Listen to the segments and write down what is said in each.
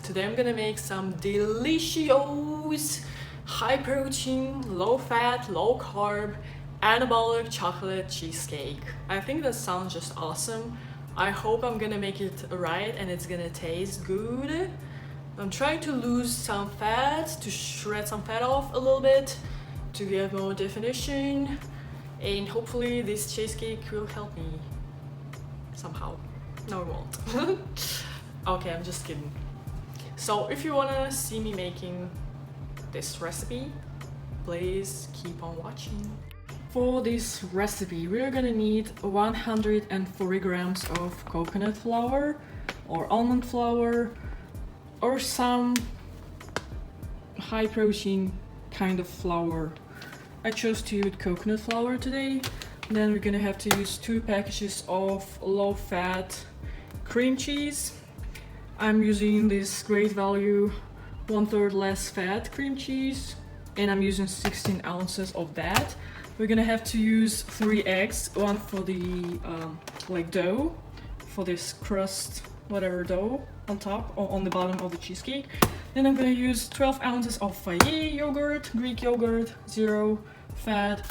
Today I'm gonna make some delicious, high protein, low fat, low carb, anabolic chocolate cheesecake. I think that sounds just awesome. I hope I'm gonna make it right and it's gonna taste good. I'm trying to lose some fat, to shred some fat off a little bit, to get more definition, and hopefully this cheesecake will help me somehow. No, it won't. Okay, I'm just kidding. So if you wanna see me making this recipe, please keep on watching. For this recipe, we're gonna need 140 grams of coconut flour or almond flour or some high protein kind of flour. I chose to use coconut flour today. Then we're gonna have to use 2 packages of low fat cream cheese. I'm using this Great Value 1/3 less fat cream cheese and I'm using 16 ounces of that. We're gonna have to use 3 eggs, one for the like dough, for this crust, whatever dough on top or on the bottom of the cheesecake. Then I'm gonna use 12 ounces of Fage yogurt, Greek yogurt, 0 fat.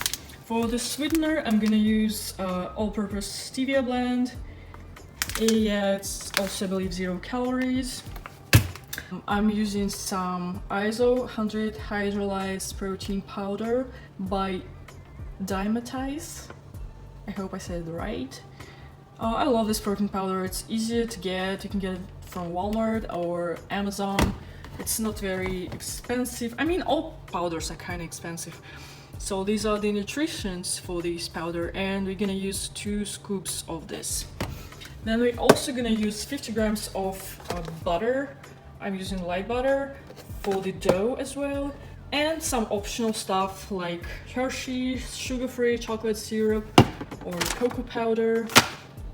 For the sweetener, I'm gonna use all-purpose stevia blend. Yeah, it's also, I believe, 0 calories. I'm using some ISO 100 hydrolyzed protein powder by Dimetize. I hope I said it right. I love this protein powder. It's easier to get. You can get it from Walmart or Amazon. It's not very expensive. I mean, all powders are kind of expensive. So these are the nutritions for this powder, and we're gonna use 2 scoops of this. Then we're also gonna use 50 grams of butter. I'm using light butter for the dough as well. And some optional stuff like Hershey, sugar-free chocolate syrup, or cocoa powder.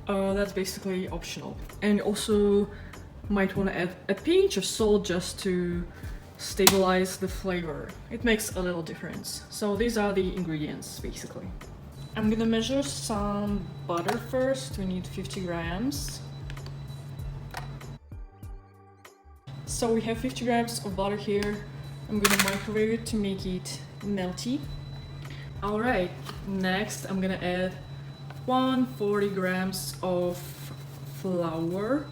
That's basically optional. And also might wanna add a pinch of salt just to stabilize the flavor. It makes a little difference. So these are the ingredients, basically. I'm gonna measure some butter first. We need 50 grams. So we have 50 grams of butter here. I'm gonna microwave it to make it melty. All right, next I'm gonna add 140 grams of flour.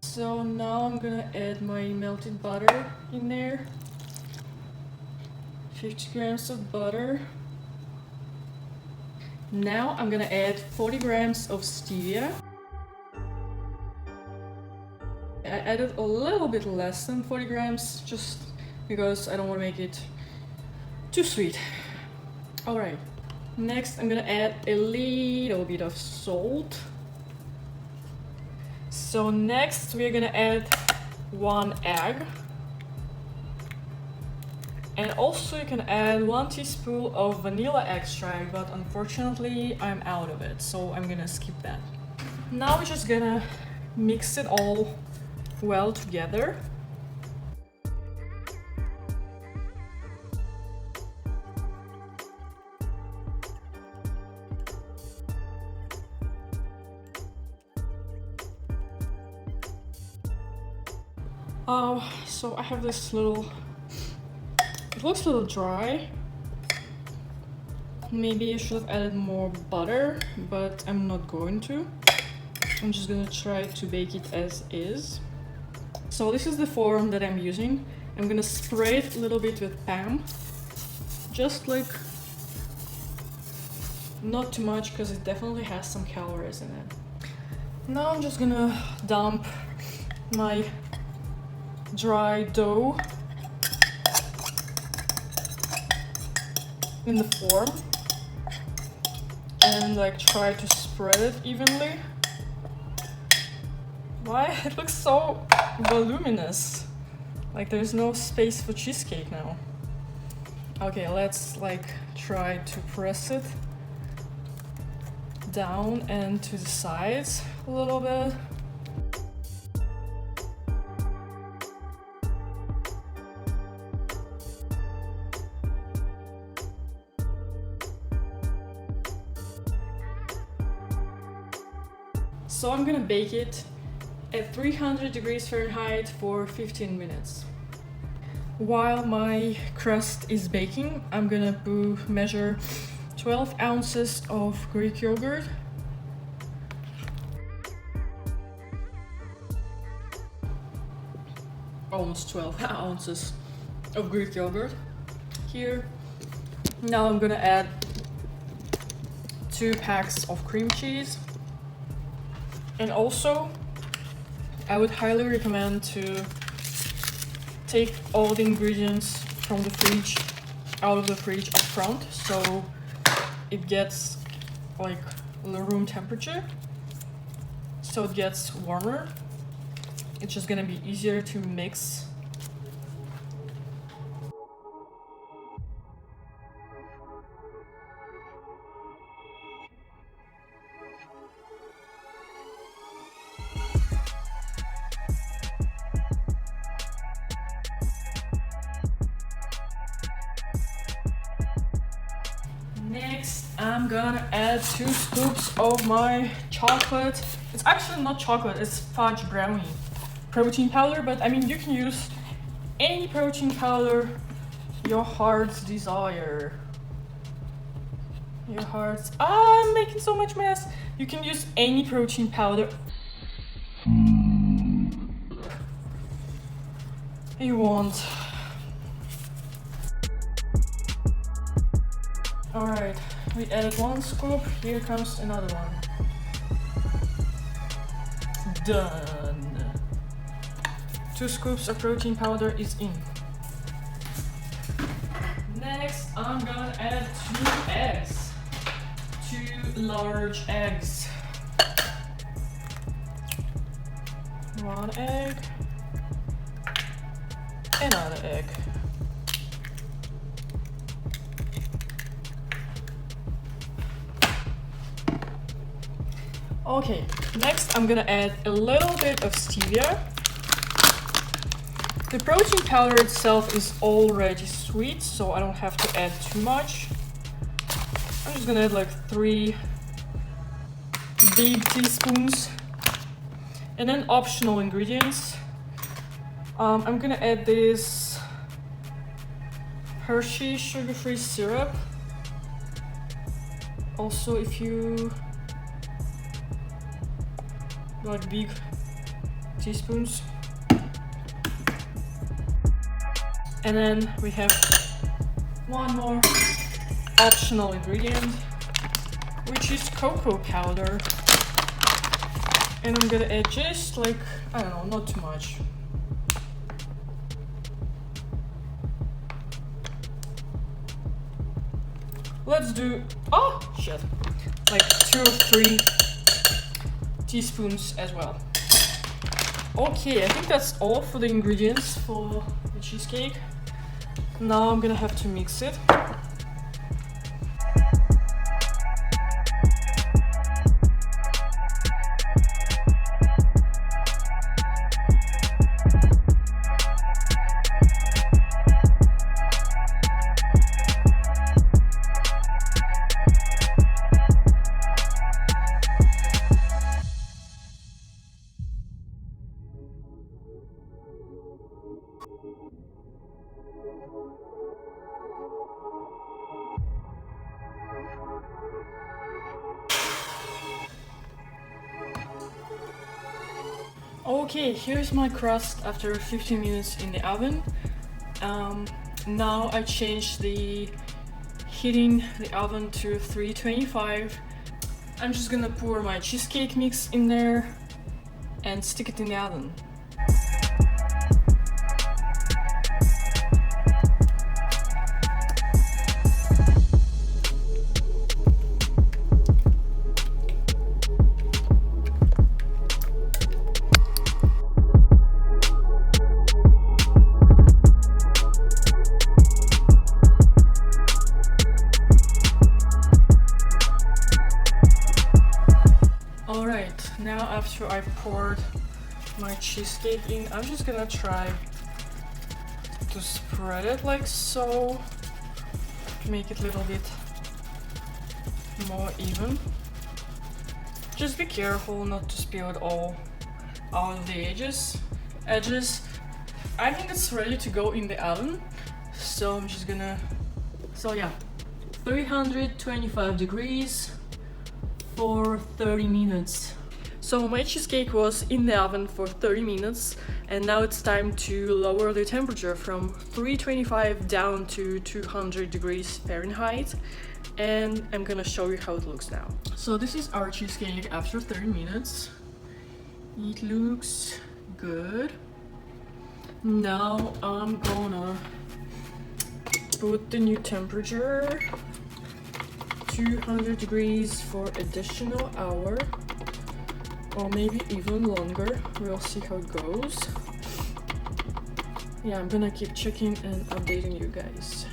So now I'm gonna add my melted butter in there. 50 grams of butter. Now I'm gonna add 40 grams of stevia. I added a little bit less than 40 grams just because I don't want to make it too sweet. Alright, next I'm gonna add a little bit of salt. So next we're gonna add 1 egg. And also you can add 1 teaspoon of vanilla extract, but unfortunately I'm out of it, so I'm gonna skip that. Now we're just gonna mix it all well together. So I have this little, it looks a little dry. Maybe I should have added more butter, but I'm not going to. I'm just gonna try to bake it as is. So this is the form that I'm using. I'm gonna spray it a little bit with Pam. Just like, not too much because it definitely has some calories in it. Now I'm just gonna dump my dry dough in the form and like try to spread it evenly. Why? It looks so voluminous. Like there's no space for cheesecake now. Okay, let's like try to press it down and to the sides a little bit. So I'm gonna bake it at 300 degrees Fahrenheit for 15 minutes. While my crust is baking, I'm gonna measure 12 ounces of Greek yogurt. Almost 12 ounces of Greek yogurt here. Now I'm gonna add 2 packs of cream cheese. And also, I would highly recommend to take all the ingredients from the fridge out of the fridge up front, so it gets like room temperature, so it gets warmer. It's just gonna be easier to mix. Next, I'm gonna add 2 scoops of my chocolate. It's actually not chocolate, it's fudge brownie protein powder, but I mean you can use any protein powder your heart's desire. Your heart's... I'm making so much mess. You can use any protein powder you want. Alright, we added 1 scoop, here comes another one. Done. 2 scoops of protein powder is in. Next, I'm gonna add 2 eggs. 2 large eggs. 1 egg. Another egg. Okay, next I'm gonna add a little bit of stevia. The protein powder itself is already sweet, so I don't have to add too much. I'm just gonna add like 3 big teaspoons. And then optional ingredients. I'm gonna add this Hershey sugar-free syrup. Also, if you like big teaspoons. And then we have 1 more optional ingredient, which is cocoa powder. And I'm gonna add just like, I don't know, not too much. Let's do, oh shit, like 2 or 3 teaspoons as well. Okay, I think that's all for the ingredients for the cheesecake. Now I'm gonna have to mix it. Okay, here's my crust after 15 minutes in the oven. Now I changed the heating the oven to 325. I'm just gonna pour my cheesecake mix in there and stick it in the oven. Alright, now after I poured my cheesecake in, I'm just gonna try to spread it like so, make it a little bit more even. Just be careful not to spill it all out of the edges. I think it's ready to go in the oven, so I'm just gonna, so yeah, 325 degrees for 30 minutes. So my cheesecake was in the oven for 30 minutes, and now it's time to lower the temperature from 325 down to 200 degrees Fahrenheit, and I'm gonna show you how it looks now. So this is our cheesecake after 30 minutes. It looks good. Now I'm gonna put the new temperature 200 degrees for additional hour, or maybe even longer. We'll see how it goes. Yeah, I'm gonna keep checking and updating you guys.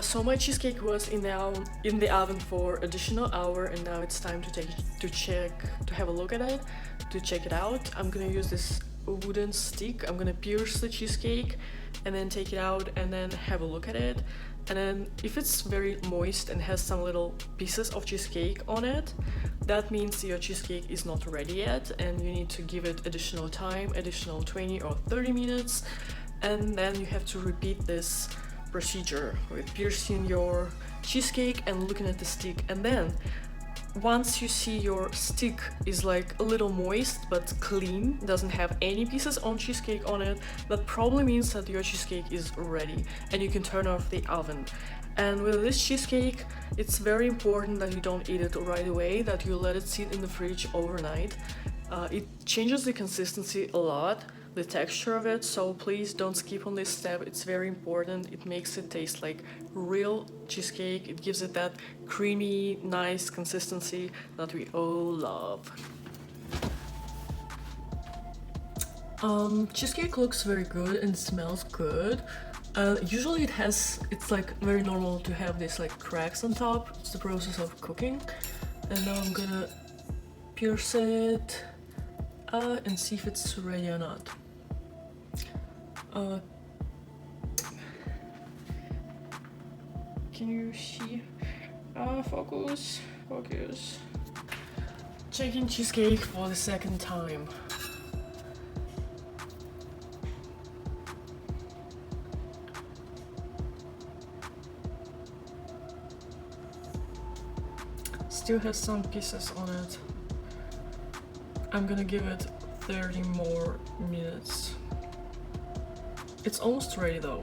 So my cheesecake was in the oven for additional hour, and now it's time to have a look at it, to check it out. I'm gonna use this wooden stick. I'm gonna pierce the cheesecake and then take it out and then have a look at it. And then if it's very moist and has some little pieces of cheesecake on it, that means your cheesecake is not ready yet, and you need to give it additional time, additional 20 or 30 minutes, and then you have to repeat this procedure with piercing your cheesecake and looking at the stick. And then once you see your stick is like a little moist but clean, doesn't have any pieces on cheesecake on it, that probably means that your cheesecake is ready and you can turn off the oven. And with this cheesecake, it's very important that you don't eat it right away, that you let it sit in the fridge overnight. It changes the consistency a lot, the texture of it, so please don't skip on this step. It's very important. It makes it taste like real cheesecake. It gives it that creamy, nice consistency that we all love. Cheesecake looks very good and smells good. Usually it's like very normal to have this like cracks on top. It's the process of cooking. And now I'm gonna pierce it and see if it's ready or not. Can you see? Focus. Checking cheesecake for the second time. Still has some pieces on it. I'm gonna give it 30 more minutes. It's almost ready though.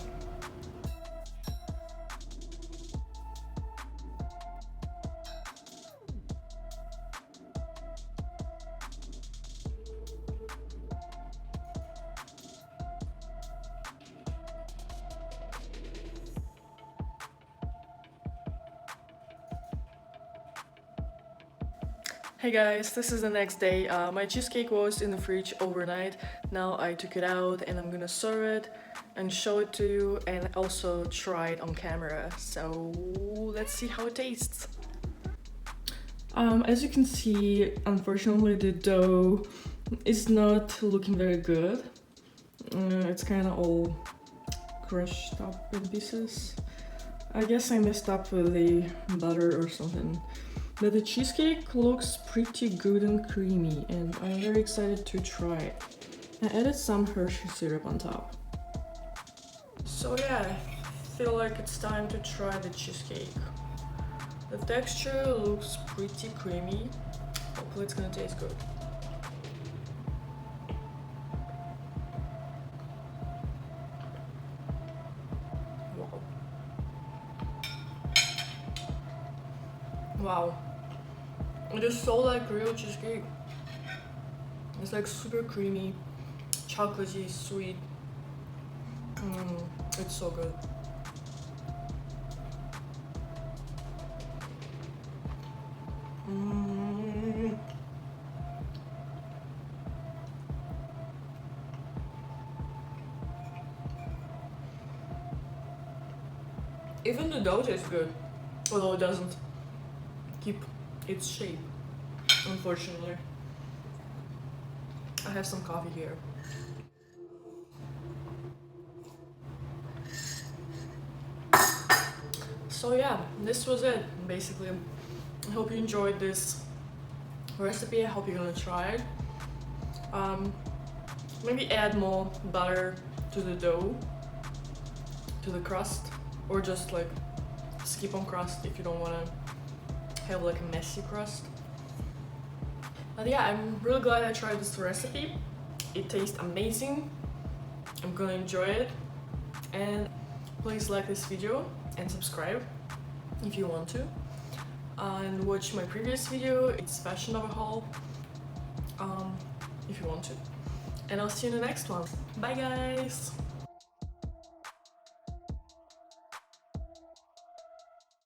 Hey guys, this is the next day. My cheesecake was in the fridge overnight. Now I took it out and I'm gonna serve it and show it to you, and also try it on camera. So let's see how it tastes. As you can see, unfortunately the dough is not looking very good. It's kind of all crushed up in pieces. I guess I messed up with the butter or something. But the cheesecake looks pretty good and creamy, and I'm very excited to try it. I added some Hershey syrup on top. So yeah, I feel like it's time to try the cheesecake. The texture looks pretty creamy. Hopefully it's gonna taste good. Wow. It is so like real cheesecake. It's like super creamy, chocolatey, sweet. It's so good. Even the dough tastes good, although it doesn't keep its shape. unfortunately. I have some coffee here. So yeah, this was it basically. I hope you enjoyed this recipe. I hope you're gonna try it. Maybe add more butter to the dough, to the crust, or just like skip on crust if you don't want to have like a messy crust. But yeah, I'm really glad I tried this recipe. It tastes amazing. I'm gonna enjoy it. And please like this video and subscribe if you want to. And watch my previous video, it's fashion overhaul, if you want to. And I'll see you in the next one. Bye guys!